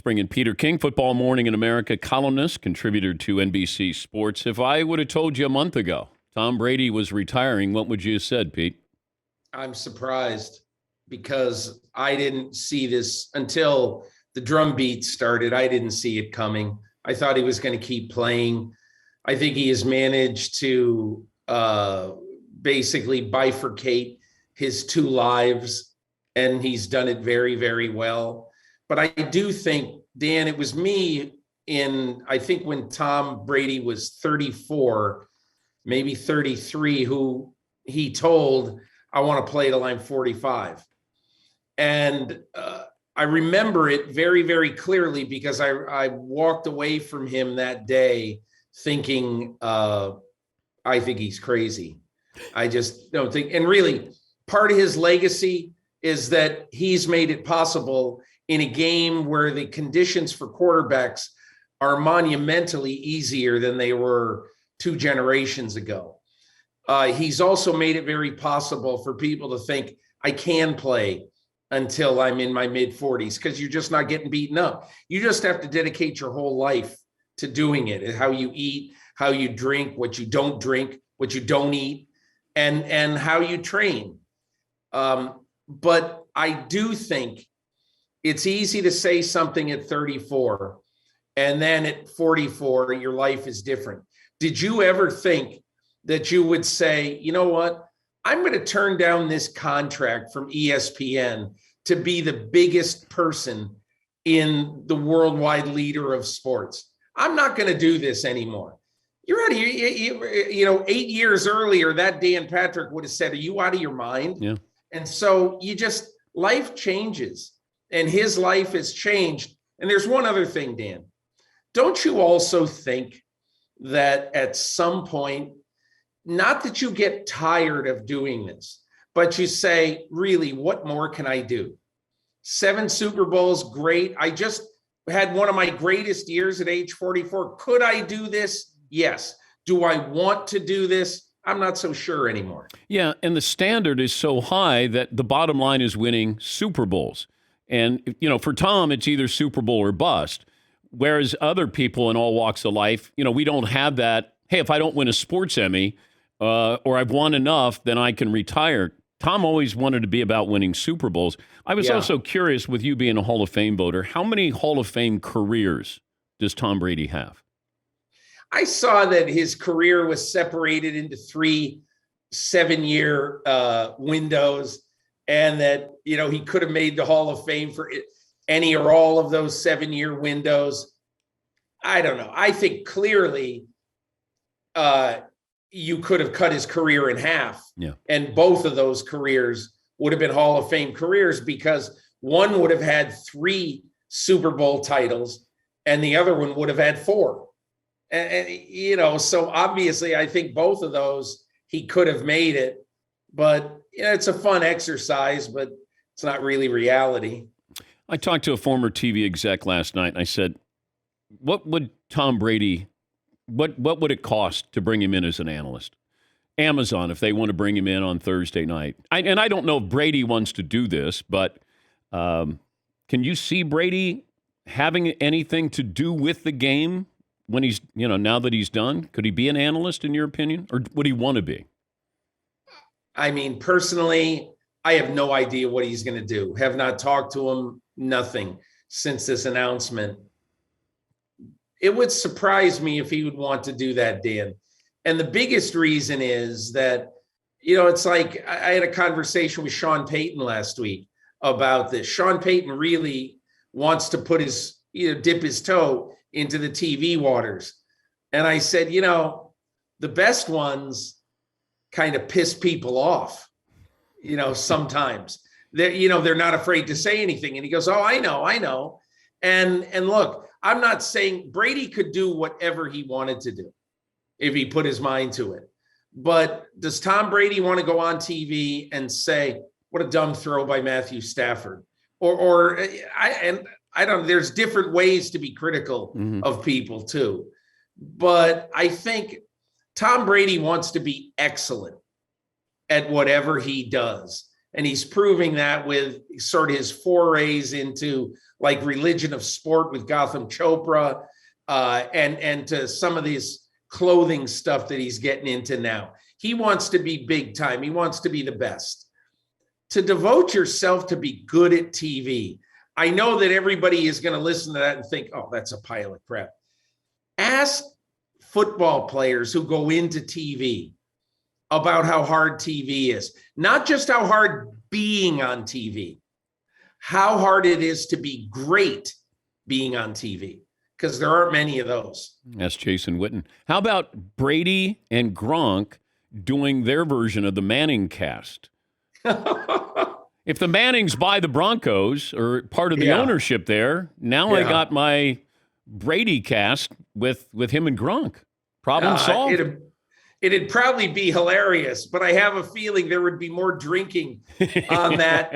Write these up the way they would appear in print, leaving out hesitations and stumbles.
bring in Peter King, Football Morning in America columnist, contributor to NBC Sports. If I would have told you a month ago Tom Brady was retiring, what would you have said, Pete? I'm surprised because I didn't see this until the drum beat started. I didn't see it coming. I thought he was going to keep playing. I think he has managed to basically bifurcate his two lives, and he's done it very, very well. But I do think, Dan, it was me I think when Tom Brady was 34, maybe 33, who he told, I want to play till I'm 45. And I remember it very, very clearly because I walked away from him that day thinking, I think he's crazy. I just don't think, and really part of his legacy is that he's made it possible in a game where the conditions for quarterbacks are monumentally easier than they were 2 generations ago. He's also made it very possible for people to think I can play until I'm in my mid-40s because you're just not getting beaten up. You just have to dedicate your whole life to doing it, how you eat, how you drink, what you don't drink, what you don't eat, and how you train. But I do think it's easy to say something at 34, and then at 44, your life is different. Did you ever think that you would say, you know what, I'm going to turn down this contract from ESPN to be the biggest person in the worldwide leader of sports? I'm not going to do this anymore. You're out of your, 8 years earlier, that Dan Patrick would have said, are you out of your mind? Yeah. And so life changes, and his life has changed. And there's one other thing, Dan. Don't you also think that at some point, not that you get tired of doing this, but you say, really, what more can I do? 7 Super Bowls, great. I just had one of my greatest years at age 44. Could I do this? Yes. Do I want to do this? I'm not so sure anymore. Yeah, and the standard is so high that the bottom line is winning Super Bowls. And, for Tom, it's either Super Bowl or bust. Whereas other people in all walks of life, we don't have that, hey, if I don't win a sports Emmy or I've won enough, then I can retire. Tom always wanted to be about winning Super Bowls. I was also curious, with you being a Hall of Fame voter, how many Hall of Fame careers does Tom Brady have? I saw that his career was separated into 3 7-year windows, and that, he could have made the Hall of Fame for any or all of those 7-year windows. I don't know. I think clearly you could have cut his career in half. Yeah. And both of those careers would have been Hall of Fame careers because one would have had 3 Super Bowl titles and the other one would have had 4. And so obviously I think both of those he could have made it, but it's a fun exercise, but it's not really reality. I talked to a former TV exec last night, and I said, what would Tom Brady, what would it cost to bring him in as an analyst? Amazon, if they want to bring him in on Thursday night. And I don't know if Brady wants to do this, but can you see Brady having anything to do with the game when he's, now that he's done? Could he be an analyst, in your opinion, or would he want to be? I mean, personally, I have no idea what he's going to do. Have not talked to him, nothing since this announcement. It would surprise me if he would want to do that, Dan. And the biggest reason is that, it's like I had a conversation with Sean Payton last week about this. Sean Payton really wants to put dip his toe into the TV waters. And I said, the best ones kind of piss people off, sometimes. They're not afraid to say anything. And he goes, oh, I know. And look, I'm not saying Brady could do whatever he wanted to do if he put his mind to it. But does Tom Brady want to go on TV and say, what a dumb throw by Matthew Stafford? I don't, there's different ways to be critical of people too. But I think Tom Brady wants to be excellent at whatever he does. And he's proving that with sort of his forays into like Religion of Sport with Gotham Chopra, and to some of these clothing stuff that he's getting into now. He wants to be big time. He wants to be the best. To devote yourself to be good at TV, I know that everybody is going to listen to that and think, oh, that's a pile of crap. Ask football players who go into TV about how hard TV is. Not just how hard being on TV, how hard it is to be great being on TV, because there aren't many of those. That's Jason Witten. How about Brady and Gronk doing their version of the Manning cast? If the Mannings buy the Broncos or part of the ownership there, now I got my Brady cast with him and Gronk. Problem solved. It'd probably be hilarious, but I have a feeling there would be more drinking on that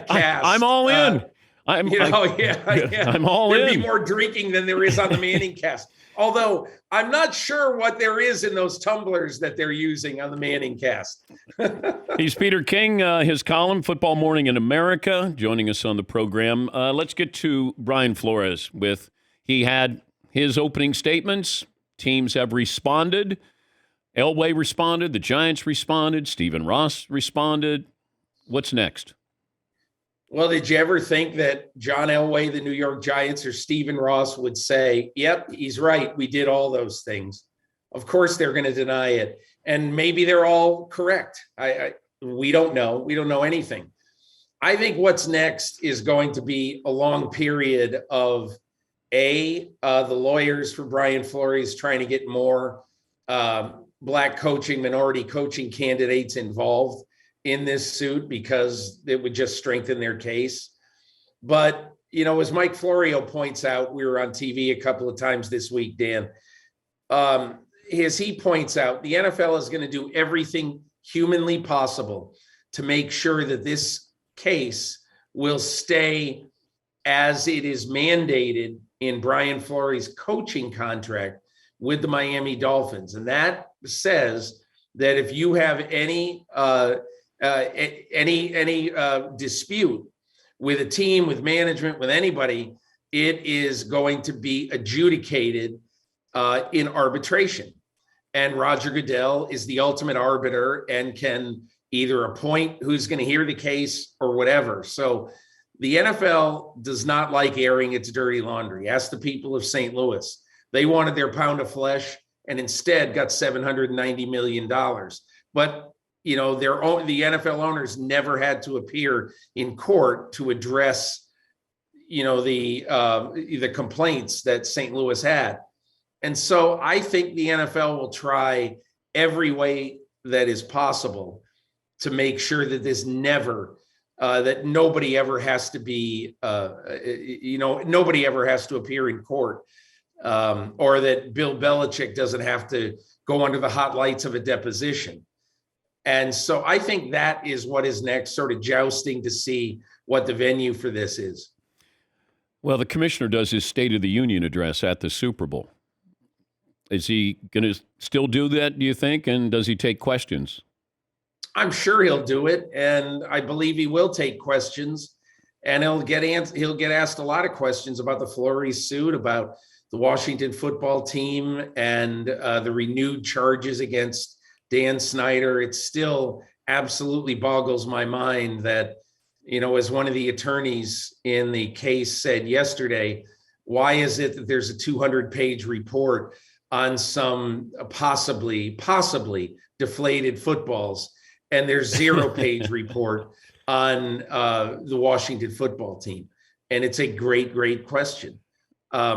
cast. I'm all in. I'm all in. There'd be more drinking than there is on the Manning cast. Although I'm not sure what there is in those tumblers that they're using on the Manning cast. He's Peter King, his column, Football Morning in America, joining us on the program. Let's get to Brian Flores he had his opening statements. Teams have responded. Elway responded. The Giants responded. Stephen Ross responded. What's next? Well, did you ever think that John Elway, the New York Giants, or Stephen Ross would say, yep, he's right, we did all those things? Of course they're going to deny it. And maybe they're all correct. We don't know. We don't know anything. I think what's next is going to be a long period of, the lawyers for Brian Flores trying to get more Black coaching, minority coaching candidates involved in this suit, because it would just strengthen their case. But, as Mike Florio points out, we were on TV a couple of times this week, Dan, as he points out, the NFL is going to do everything humanly possible to make sure that this case will stay as it is mandated in Brian Flores' coaching contract with the Miami Dolphins. And that says that if you have any dispute with a team, with management, with anybody, it is going to be adjudicated in arbitration. And Roger Goodell is the ultimate arbiter and can either appoint who's going to hear the case or whatever. So the NFL does not like airing its dirty laundry. Ask the people of St. Louis. They wanted their pound of flesh and instead got $790 million. But the NFL owners never had to appear in court to address, the complaints that St. Louis had. And so I think the NFL will try every way that is possible to make sure that this never, that nobody ever has to be, nobody ever has to appear in court, or that Bill Belichick doesn't have to go under the hot lights of a deposition. And so I think that is what is next, sort of jousting to see what the venue for this is. Well, the commissioner does his State of the Union address at the Super Bowl. Is he going to still do that, do you think? And does he take questions? I'm sure he'll do it. And I believe he will take questions. And he'll get asked a lot of questions about the Flores suit, about the Washington football team, and the renewed charges against Dan Snyder. It still absolutely boggles my mind that, as one of the attorneys in the case said yesterday, why is it that there's a 200-page report on some possibly deflated footballs, and there's 0-page report on the Washington football team? And it's a great, great question.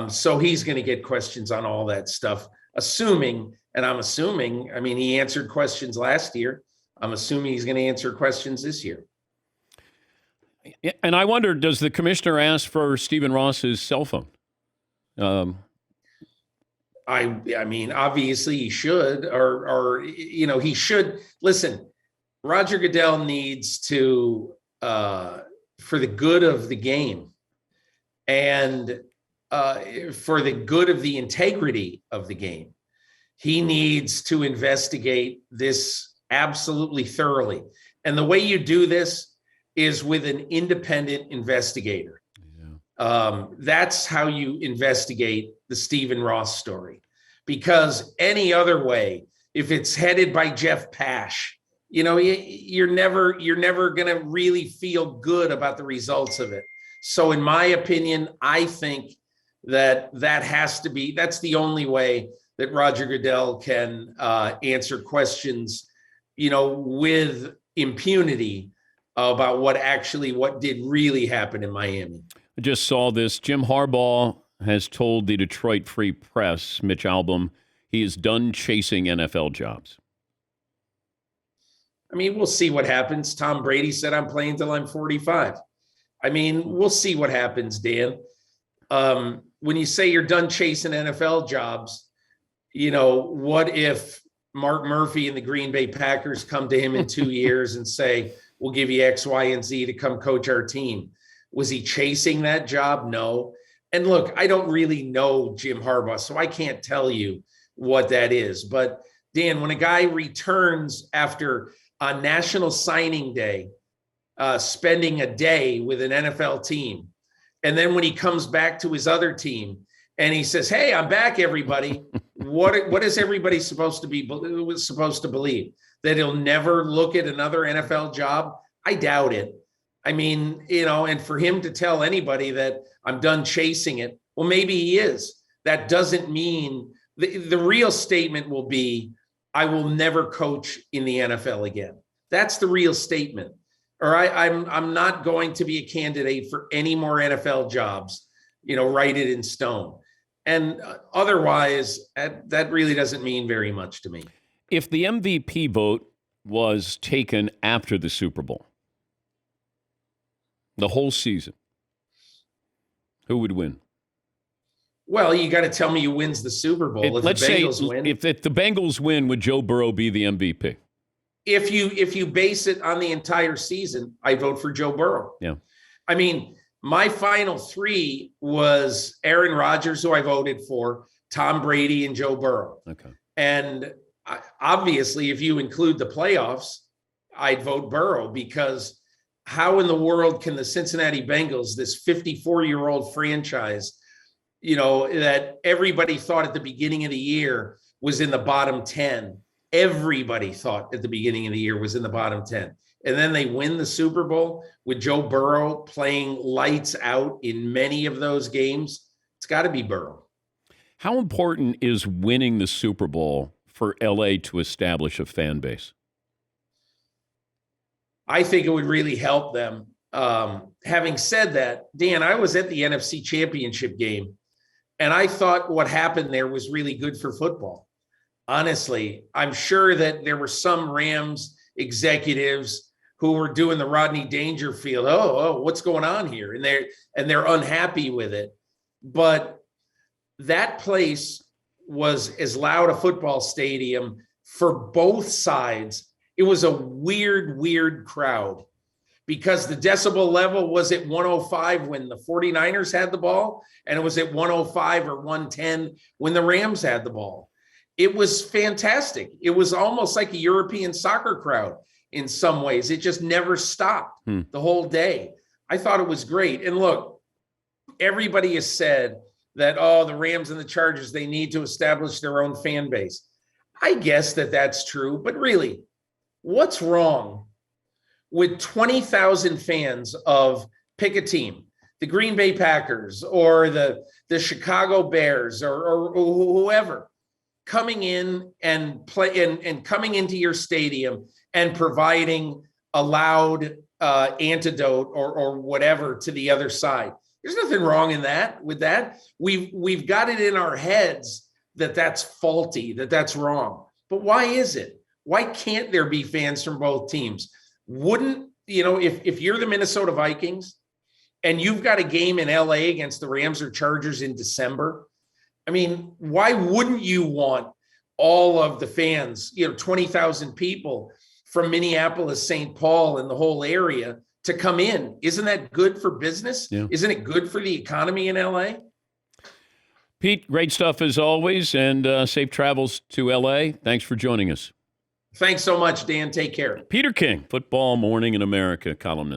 So he's going to get questions on all that stuff, assuming, he answered questions last year. I'm assuming he's going to answer questions this year. And I wonder, does the commissioner ask for Stephen Ross's cell phone? Obviously he should, or he should. Listen, Roger Goodell needs to, for the good of the game and for the good of the integrity of the game, he needs to investigate this absolutely thoroughly. And the way you do this is with an independent investigator. That's how you investigate the Stephen Ross story. Because any other way, if it's headed by Jeff Pash, you're never going to really feel good about the results of it. So in my opinion, I think that has to be, that's the only way that Roger Goodell can answer questions, with impunity about what did really happen in Miami. I just saw this. Jim Harbaugh has told the Detroit Free Press, Mitch Albom, he is done chasing NFL jobs. I mean, we'll see what happens. Tom Brady said, I'm playing till I'm 45. I mean, we'll see what happens, Dan. When you say you're done chasing NFL jobs, what if Mark Murphy and the Green Bay Packers come to him in 2 years and say, we'll give you X, Y, and Z to come coach our team? Was he chasing that job? No. And look, I don't really know Jim Harbaugh, so I can't tell you what that is. But Dan, when a guy returns after a National Signing Day, spending a day with an NFL team, and then when he comes back to his other team and he says, hey, I'm back, everybody, what is everybody supposed to believe? That he'll never look at another NFL job? I doubt it. I mean, and for him to tell anybody that I'm done chasing it, well, maybe he is. That doesn't mean the real statement will be, I will never coach in the NFL again. That's the real statement. Or I'm not going to be a candidate for any more NFL jobs, write it in stone. And otherwise, that really doesn't mean very much to me. If the MVP vote was taken after the Super Bowl, the whole season, who would win? Well, you got to tell me who wins the Super Bowl. If the Bengals win, would Joe Burrow be the MVP? If you base it on the entire season, I vote for Joe Burrow. Yeah. I mean, my final three was Aaron Rodgers, who I voted for, Tom Brady, and Joe Burrow. Okay. And obviously, if you include the playoffs, I'd vote Burrow, because how in the world can the Cincinnati Bengals, this 54-year-old franchise, that everybody thought at the beginning of the year was in the bottom 10. Everybody thought at the beginning of the year was in the bottom 10. And then they win the Super Bowl with Joe Burrow playing lights out in many of those games. It's got to be Burrow. How important is winning the Super Bowl for LA to establish a fan base? I think it would really help them. Having said that, Dan, I was at the NFC Championship game, and I thought what happened there was really good for football. Honestly, I'm sure that there were some Rams executives who were doing the Rodney Dangerfield. Oh, what's going on here? And they're unhappy with it. But that place was as loud a football stadium for both sides. It was a weird crowd, because the decibel level was at 105 when the 49ers had the ball, and it was at 105 or 110 when the Rams had the ball. It was fantastic. It was almost like a European soccer crowd in some ways. It just never stopped the whole day. I thought it was great. And look, everybody has said that, the Rams and the Chargers, they need to establish their own fan base. I guess that's true, but really, what's wrong with 20,000 fans of, pick a team, the Green Bay Packers or the Chicago Bears or whoever, coming in and coming into your stadium and providing a loud antidote or whatever to the other side? There's nothing wrong with that. We've got it in our heads that that's faulty, that's wrong. But why is it? Why can't there be fans from both teams? Wouldn't, if you're the Minnesota Vikings and you've got a game in LA against the Rams or Chargers in December, I mean, why wouldn't you want all of the fans, 20,000 people from Minneapolis, St. Paul, and the whole area to come in? Isn't that good for business? Yeah. Isn't it good for the economy in LA? Pete, great stuff as always, and safe travels to LA. Thanks for joining us. Thanks so much, Dan. Take care. Peter King, Football Morning in America columnist.